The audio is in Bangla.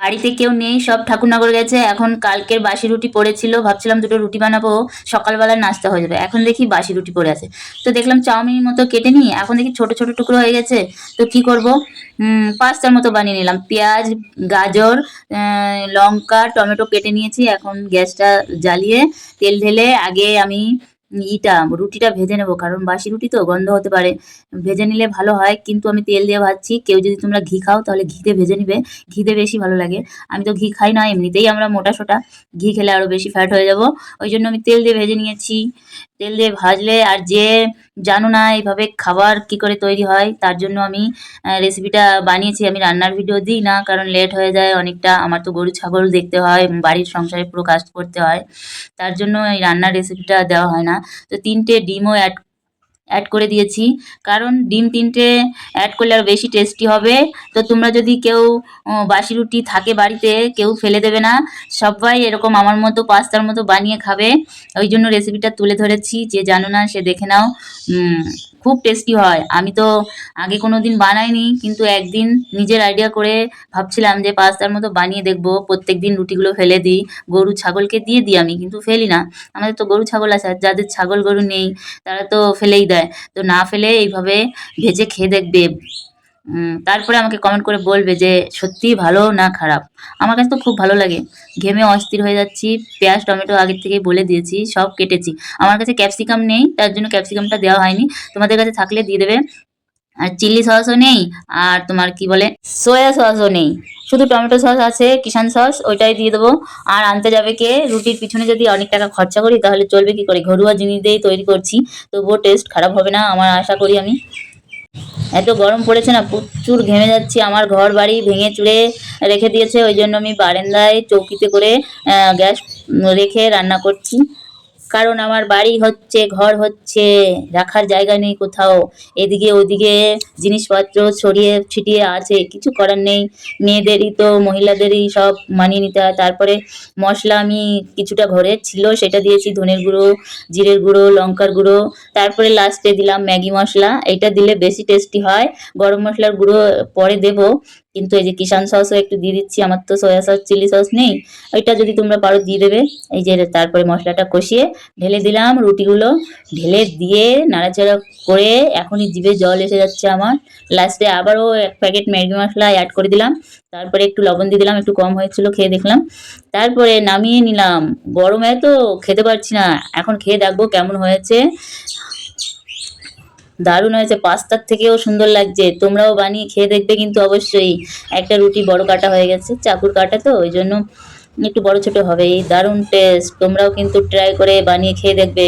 বাড়িতে কেউ নেই, সব ঠাকুরনগর গেছে। এখন কালকের বাসি রুটি পড়েছিল, ভাবছিলাম দুটো রুটি বানাবো, সকালবেলার নাস্তা হয়ে যাবে। এখন দেখি বাসি রুটি পড়ে আছে, তো দেখলাম চাউমিন মতো কেটে নিই। এখন দেখি ছোট ছোট টুকরো হয়ে গেছে, তো কি করব, পাস্তার মতো বানিয়ে নিলাম। পেঁয়াজ, গাজর, লঙ্কা, টমেটো কেটে নিয়েছি। এখন গ্যাসটা জ্বালিয়ে তেল ঢেলে আগে আমি রুটিটা ভেজে নেবো, কারণ বাসি রুটি তো গন্ধ হতে পারে। ভেজে নিলে ভালো হয়, কিন্তু আমি তেল দিয়ে ভাজছি। কেউ যদি তোমরা ঘি খাও তাহলে ঘিতে ভেজে নিবে, ঘিতে বেশি ভালো লাগে। আমি তো ঘি খাই না, এমনিতেই আমরা মোটা সোটা, ঘি খেলে আরো বেশি ফ্যাট হয়ে যাব। ওই জন্য আমি তেল দিয়ে ভেজে নিয়েছি। তেল দিয়ে ভাজলে, আর যে জানো না এইভাবে খাবার কি করে তৈরি হয়, তার জন্য আমি রেসিপিটা বানিয়েছি। আমি রান্নার ভিডিও দিই না, কারণ লেট হয়ে যায় অনেকটা। আমার তো গরু ছাগল দেখতে হয়, বাড়ির সংসারে পুরো কাজ করতে হয়, তার জন্য এই রান্নার রেসিপিটা দেওয়া হয় না। তো 3টে ডিমও অ্যাড অ্যাড করে দিয়েছি, কারণ ডিম 3টে অ্যাড করলে আরও বেশি টেস্টি হবে। তো তোমরা যদি কেউ বাসি রুটি থাকে বাড়িতে, কেউ ফেলে দেবে না, সবাই এরকম আমার মতো পাস্তার মতো বানিয়ে খাবে। ওই জন্য রেসিপিটা তুলে ধরেছি, যে জানো না সে দেখে নাও। খুব টেস্টি হয়। আমি তো আগে কোনো দিন বানাইনি, কিন্তু একদিন নিজের আইডিয়া করে ভাবছিলাম যে পাস্তার মতো বানিয়ে দেখবো। প্রত্যেক দিন রুটিগুলো ফেলে দিই, গরু ছাগলকে দিয়ে দিই, আমি কিন্তু ফেলি না। আমাদের তো গরু ছাগল আছে, আর যাদের ছাগল গরু নেই তারা তো ফেলেই দেয়। তো না ফেলে এইভাবে ভেজে খেয়ে দেখবে। তারপরে আমাকে কমেন্ট করে বলবে যে সত্যিই ভালো না খারাপ। আমার কাছে তো খুব ভালো লাগে। ঘেমে অস্থির হয়ে যাচ্ছি। পেঁয়াজ, টমেটো আগের থেকেই বলে দিয়েছি, সব কেটেছি। আমার কাছে ক্যাপসিকাম নেই, তার জন্য ক্যাপসিকামটা দেওয়া হয়নি। তোমাদের কাছে থাকলে দিয়ে দেবে। আর চিলি সসও নেই, আর তোমার কি বলে, সোয়া সসও নেই। শুধু টমেটো সস আছে, কিষান সস, ওইটাই দিয়ে দেবো। আর আনতে যাবে কে? রুটির পিছনে যদি অনেক টাকা খরচা করি তাহলে চলবে কি করে? ঘরোয়া জিনিস দিয়েই তৈরি করছি, তবুও টেস্ট খারাপ হবে না আমার আশা করি আমি। এত গরম পড়েছে না, প্রচুর ঘেমে যাচ্ছি। আমার ঘর বাড়ি ভেঙে চুরে রেখে দিয়েছে, ওই জন্য আমি বারান্দায় চৌকিতে করে গ্যাস রেখে রান্না করছি। কারণ আমার বাড়ি হচ্ছে, ঘর হচ্ছে, রাখার জায়গা নেই কোথাও। এদিকে ওদিকে জিনিসপত্র ছড়িয়ে ছিটিয়ে আছে, কিছু করার নেই। মেয়েদেরই তো, মহিলাদেরই সব মানিয়ে নিতে হয়। তারপরে মশলা আমি কিছুটা ঘরে ছিল সেটা দিয়েছি, ধনের গুঁড়ো, জিরের গুঁড়ো, লঙ্কার গুঁড়ো। তারপরে লাস্টে দিলাম ম্যাগি মশলা, এটা দিলে বেশি টেস্টি হয়। গরম মশলার গুঁড়ো পরে দেবো, কিন্তু এই যে কিষান সসও একটু দিয়ে দিচ্ছি। আমার তো সয়া সস, চিলি সস নেই, ওইটা যদি তোমরা পারো দিয়ে দেবে। এই যে তারপরে মশলাটা কষিয়ে ঢেলে দিলাম রুটিগুলো, ঢেলে দিয়ে নাড়াচাড়া করে এখনই জিভে জল এসে যাচ্ছে আমার। লাস্টে আবারও 1 প্যাকেট ম্যাগি মশলা অ্যাড করে দিলাম। তারপরে একটু লবণ দিয়ে দিলাম, একটু কম হয়েছিল, খেয়ে দেখলাম। তারপরে নামিয়ে নিলাম। গরমে তো খেতে পারছি না, এখন খেয়ে দেখবো কেমন হয়েছে। দারুণ হয়েছে, পাস্তার থেকেও সুন্দর লাগছে। তোমরাও বানিয়ে খেয়ে দেখবে কিন্তু অবশ্যই। একটা রুটি বড় কাটা হয়ে গেছে, চাকুর কাটা তো ওই জন্য একটু বড় ছোট হবেই। দারুণ টেস্ট, তোমরাও কিন্তু ট্রাই করে বানিয়ে খেয়ে দেখবে।